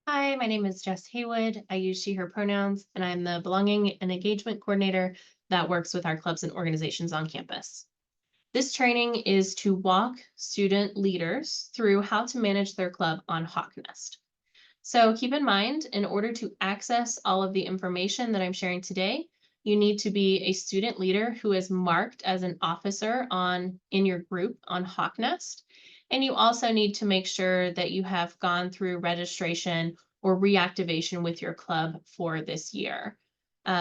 Hi, my name is Jess Haywood. I use she, her pronouns, and I'm the Belonging and Engagement Coordinator that works with our clubs and organizations on campus. This training is to walk student leaders through how to manage their club on HawkNest. So keep in mind, in order to access all of the information that I'm sharing today, you need to be a student leader who is marked as an officer in your group on HawkNest. And you also need to make sure that you have gone through registration or reactivation with your club for this year.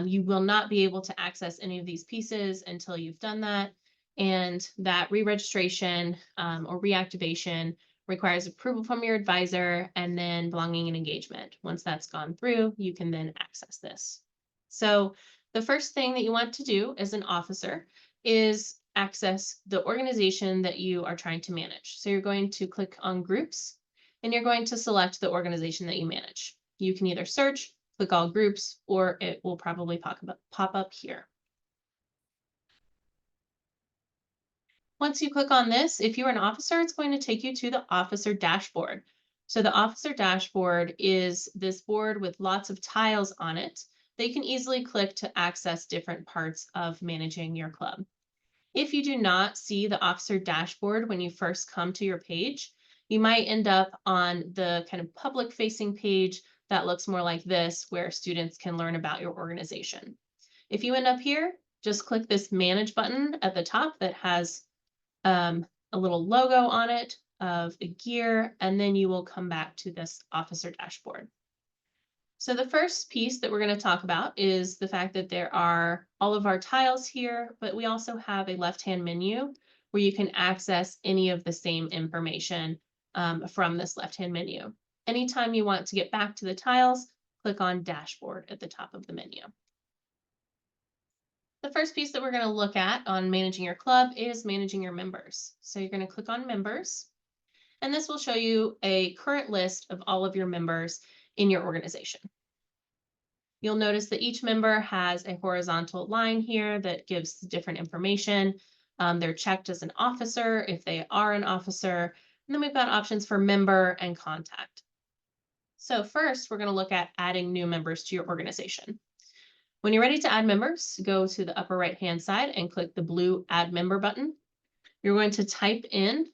You will not be able to access any of these pieces until you've done that. And that re-registration or reactivation requires approval from your advisor and then belonging and engagement. Once that's gone through, you can then access this. So the first thing that you want to do as an officer is access the organization that you are trying to manage. So you're going to click on groups and you're going to select the organization that you manage. You can either search, click all groups, or it will probably pop up here. Once you click on this, if you're an officer, it's going to take you to the officer dashboard. So the officer dashboard is this board with lots of tiles on it that you can easily click to access different parts of managing your club. If you do not see the officer dashboard when you first come to your page, you might end up on the kind of public facing page that looks more like this, where students can learn about your organization. If you end up here, just click this manage button at the top that has a little logo on it of a gear, and then you will come back to this officer dashboard. So the first piece that we're going to talk about is the fact that there are all of our tiles here, but we also have a left-hand menu where you can access any of the same information from this left-hand menu. Anytime you want to get back to the tiles, click on dashboard at the top of the menu. The first piece that we're going to look at on managing your club is managing your members. So you're going to click on members, and this will show you a current list of all of your members in your organization. You'll notice that each member has a horizontal line here that gives different information. They're checked as an officer if they are an officer, and then we've got options for member and contact. So first, we're going to look at adding new members to your organization. When you're ready to add members, go to the upper right-hand side and click the blue Add Member button. You're going to type in,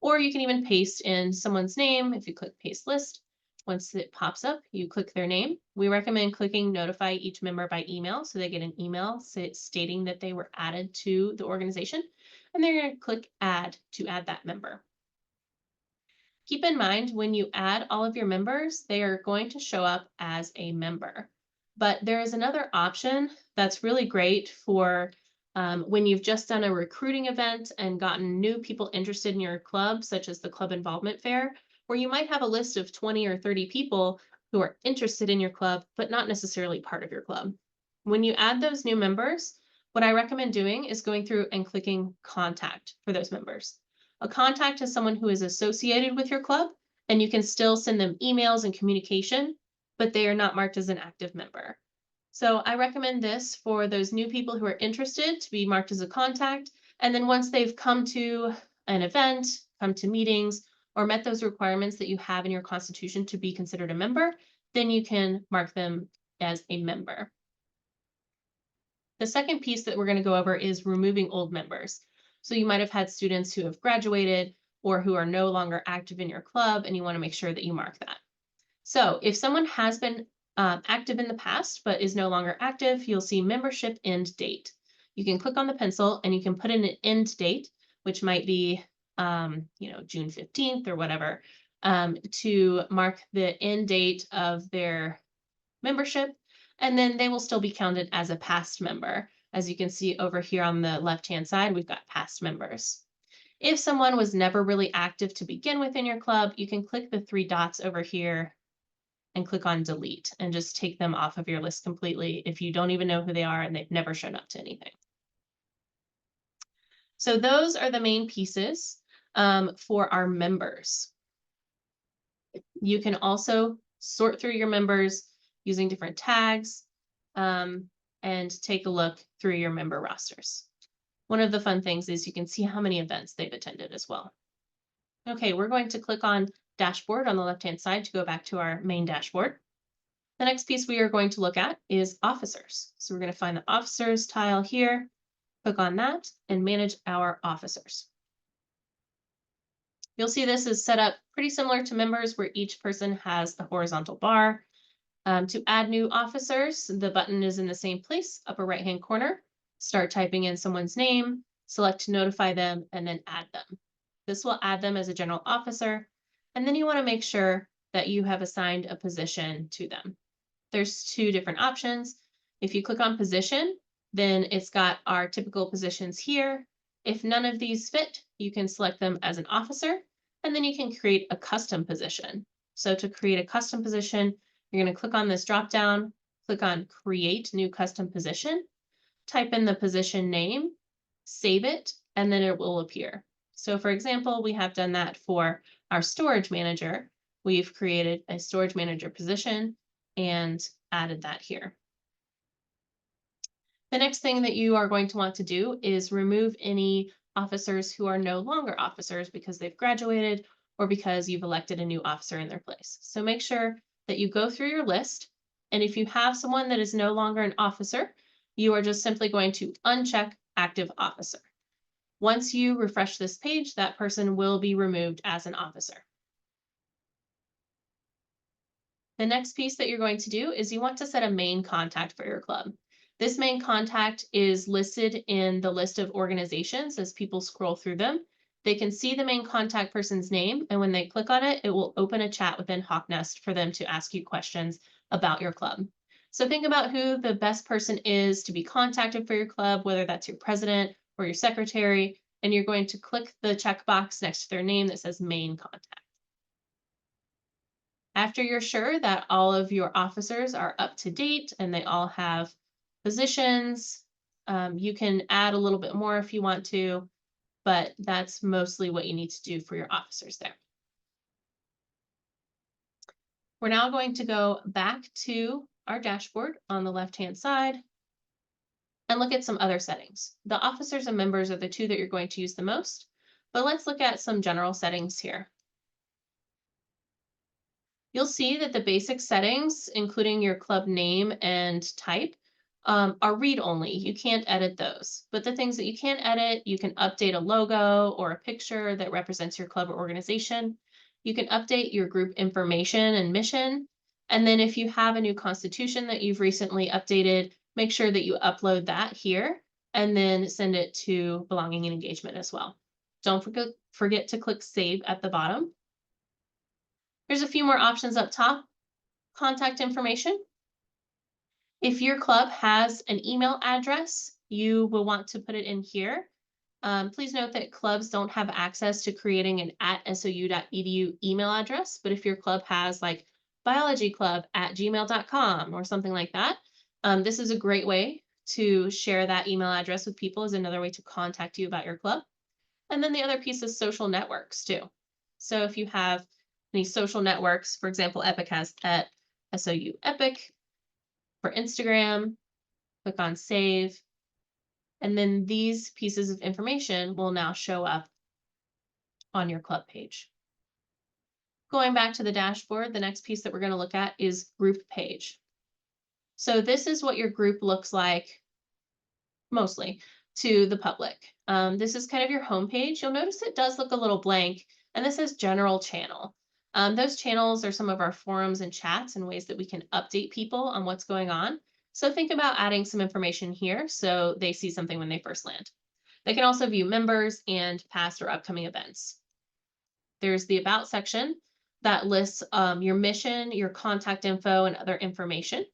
or you can even paste in someone's name if you click Paste List. Once it pops up, you click their name. We recommend clicking Notify each member by email so they get an email stating that they were added to the organization. And they're going to click Add to add that member. Keep in mind, when you add all of your members, they are going to show up as a member. But there is another option that's really great for when you've just done a recruiting event and gotten new people interested in your club, such as the Club Involvement Fair, where you might have a list of 20 or 30 people who are interested in your club, but not necessarily part of your club. When you add those new members, what I recommend doing is going through and clicking Contact for those members. A contact is someone who is associated with your club, and you can still send them emails and communication, but they are not marked as an active member. So I recommend this for those new people who are interested to be marked as a contact. And then once they've come to an event, come to meetings, or met those requirements that you have in your constitution to be considered a member, then you can mark them as a member. The second piece that we're going to go over is removing old members. So you might have had students who have graduated or who are no longer active in your club, and you want to make sure that you mark that. So if someone has been active in the past but is no longer active, you'll see membership end date. You can click on the pencil and you can put in an end date, which might be June 15th or whatever, to mark the end date of their membership, and then they will still be counted as a past member. As you can see over here on the left-hand side, we've got past members. If someone was never really active to begin with in your club, you can click the three dots over here and click on delete and just take them off of your list completely if you don't even know who they are and they've never shown up to anything. So those are the main pieces for our members. You can also sort through your members using different tags and take a look through your member rosters. One of the fun things is you can see how many events they've attended as well. Okay, we're going to click on dashboard on the left-hand side to go back to our main dashboard. The next piece we are going to look at is officers. So we're going to find the officers tile here, click on that, and manage our officers. You'll see this is set up pretty similar to members where each person has the horizontal bar. To add new officers, the button is in the same place, upper right-hand corner. Start typing in someone's name, select to notify them, and then add them. This will add them as a general officer, and then you want to make sure that you have assigned a position to them. There's two different options. If you click on position, then it's got our typical positions here. If none of these fit, you can select them as an officer, and then you can create a custom position. So to create a custom position, you're going to click on this drop down, click on create new custom position, type in the position name, save it, and then it will appear. So for example, we have done that for our storage manager. We've created a storage manager position and added that here. The next thing that you are going to want to do is remove any officers who are no longer officers because they've graduated or because you've elected a new officer in their place. So make sure that you go through your list, and if you have someone that is no longer an officer, you are just simply going to uncheck active officer. Once you refresh this page, that person will be removed as an officer. The next piece that you're going to do is you want to set a main contact for your club. This main contact is listed in the list of organizations as people scroll through them. They can see the main contact person's name, and when they click on it, it will open a chat within HawkNest for them to ask you questions about your club. So think about who the best person is to be contacted for your club, whether that's your president or your secretary, and you're going to click the checkbox next to their name that says main contact. After you're sure that all of your officers are up to date and they all have positions, you can add a little bit more if you want to, but that's mostly what you need to do for your officers there. We're now going to go back to our dashboard on the left-hand side and look at some other settings. The officers and members are the two that you're going to use the most, but let's look at some general settings here. You'll see that the basic settings, including your club name and type, are read-only. You can't edit those. But the things that you can edit, you can update a logo or a picture that represents your club or organization. You can update your group information and mission. And then if you have a new constitution that you've recently updated, make sure that you upload that here and then send it to belonging and engagement as well. Don't forget to click save at the bottom. There's a few more options up top. Contact information. If your club has an email address, you will want to put it in here. Please note that clubs don't have access to creating an @sou.edu email address, but if your club has like biologyclub@gmail.com or something like that, this is a great way to share that email address with people as another way to contact you about your club. And then the other piece is social networks too. So if you have any social networks, for example, Epic has @SOU Epic for Instagram, click on save, and then these pieces of information will now show up on your club page. Going back to the dashboard, the next piece that we're going to look at is group page. So this is what your group looks like mostly to the public. This is kind of your home page. You'll notice it does look a little blank, and this is general channel. Those channels are some of our forums and chats and ways that we can update people on what's going on. So think about adding some information here so they see something when they first land. They can also view members and past or upcoming events. There's the About section that lists your mission, your contact info, and other information.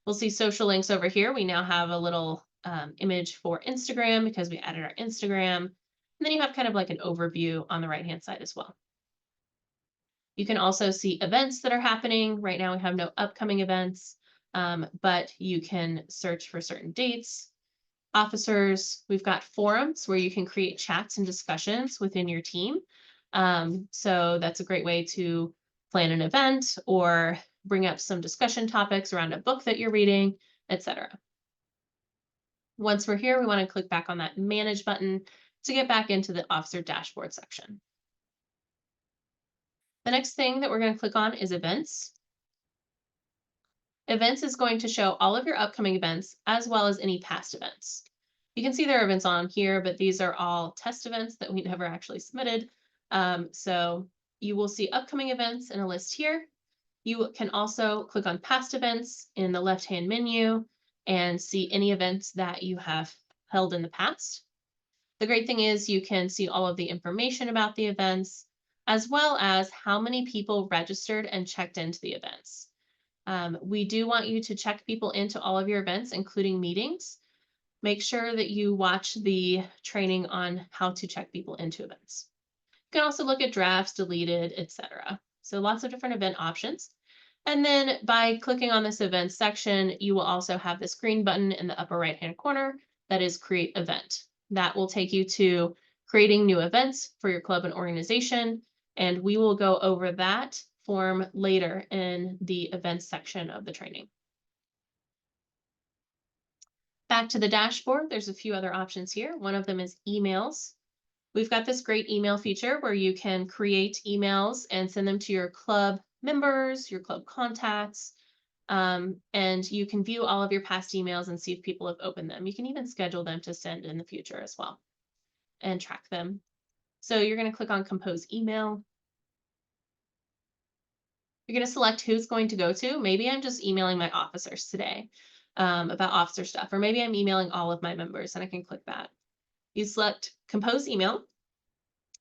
We'll see social links over here. We now have a little image for Instagram because we added our Instagram. And then you have kind of like an overview on the right-hand side as well. You can also see events that are happening. Right now we have no upcoming events, but you can search for certain dates. Officers, we've got forums where you can create chats and discussions within your team. So that's a great way to plan an event or bring up some discussion topics around a book that you're reading, etc. Once we're here, we want to click back on that Manage button to get back into the Officer Dashboard section. The next thing that we're going to click on is events. Events is going to show all of your upcoming events as well as any past events. You can see there are events on here, but these are all test events that we never actually submitted. So you will see upcoming events in a list here. You can also click on past events in the left-hand menu and see any events that you have held in the past. The great thing is you can see all of the information about the events, as well as how many people registered and checked into the events. We do want you to check people into all of your events, including meetings. Make sure that you watch the training on how to check people into events. You can also look at drafts, deleted, etc. So lots of different event options. And then by clicking on this event section, you will also have this green button in the upper right-hand corner that is Create Event. That will take you to creating new events for your club and organization. And we will go over that form later in the events section of the training. Back to the dashboard, there's a few other options here. One of them is emails. We've got this great email feature where you can create emails and send them to your club members, your club contacts, and you can view all of your past emails and see if people have opened them. You can even schedule them to send in the future as well and track them. So you're going to click on Compose Email. You're going to select who's going to go to. Maybe I'm just emailing my officers today about officer stuff, or maybe I'm emailing all of my members, and I can click that. You select Compose Email,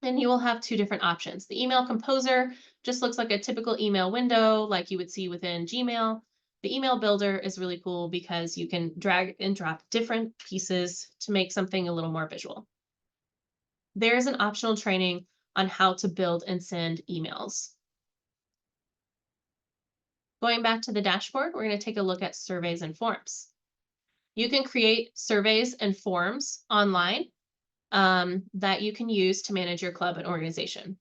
and you will have two different options. The email composer just looks like a typical email window like you would see within Gmail. The email builder is really cool because you can drag and drop different pieces to make something a little more visual. There's an optional training on how to build and send emails. Going back to the dashboard, we're going to take a look at surveys and forms. You can create surveys and forms online that you can use to manage your club and organization.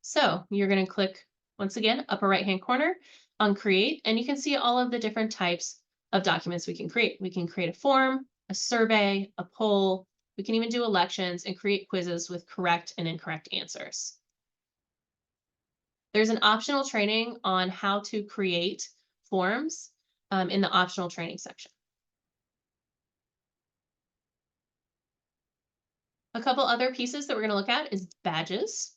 So you're going to click, once again, upper right-hand corner on Create, and you can see all of the different types of documents we can create. We can create a form, a survey, a poll. We can even do elections and create quizzes with correct and incorrect answers. There's an optional training on how to create forms in the optional training section. A couple other pieces that we're going to look at is badges.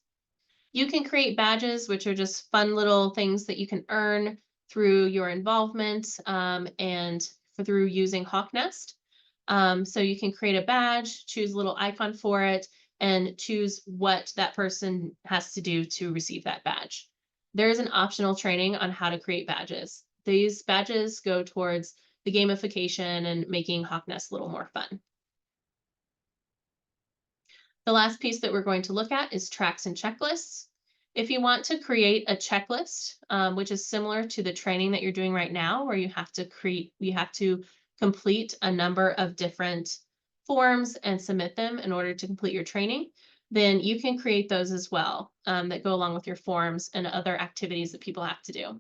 You can create badges, which are just fun little things that you can earn through your involvement and through using Hawk Nest. So you can create a badge, choose a little icon for it, and choose what that person has to do to receive that badge. There is an optional training on how to create badges. These badges go towards the gamification and making Hawk Nest a little more fun. The last piece that we're going to look at is tracks and checklists. If you want to create a checklist, which is similar to the training that you're doing right now, where you have to complete a number of different forms and submit them in order to complete your training, then you can create those as well that go along with your forms and other activities that people have to do.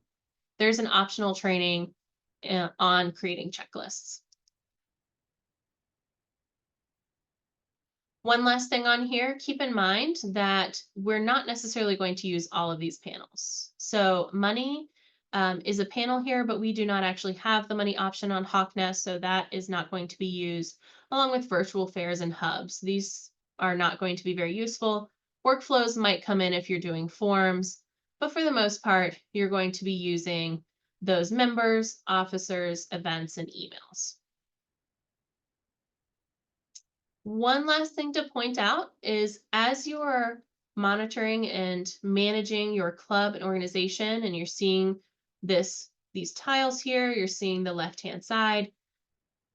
There's an optional training on creating checklists. One last thing on here, keep in mind that we're not necessarily going to use all of these panels. So money is a panel here, but we do not actually have the money option on Hawk Nest, so that is not going to be used along with virtual fairs and hubs. These are not going to be very useful. Workflows might come in if you're doing forms, but for the most part, you're going to be using those members, officers, events, and emails. One last thing to point out is as you're monitoring and managing your club and organization, and you're seeing these tiles here, you're seeing the left-hand side,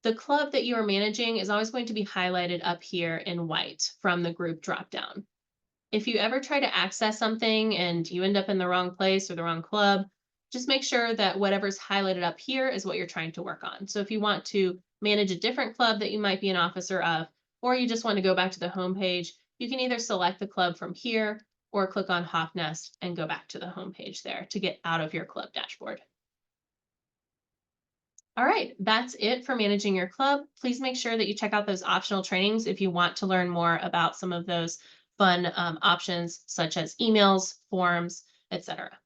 the club that you are managing is always going to be highlighted up here in white from the group dropdown. If you ever try to access something and you end up in the wrong place or the wrong club, just make sure that whatever's highlighted up here is what you're trying to work on. So if you want to manage a different club that you might be an officer of, or you just want to go back to the home page, you can either select the club from here or click on Hawk Nest and go back to the home page there to get out of your club dashboard. All right, that's it for managing your club. Please make sure that you check out those optional trainings if you want to learn more about some of those fun options such as emails, forms, etc.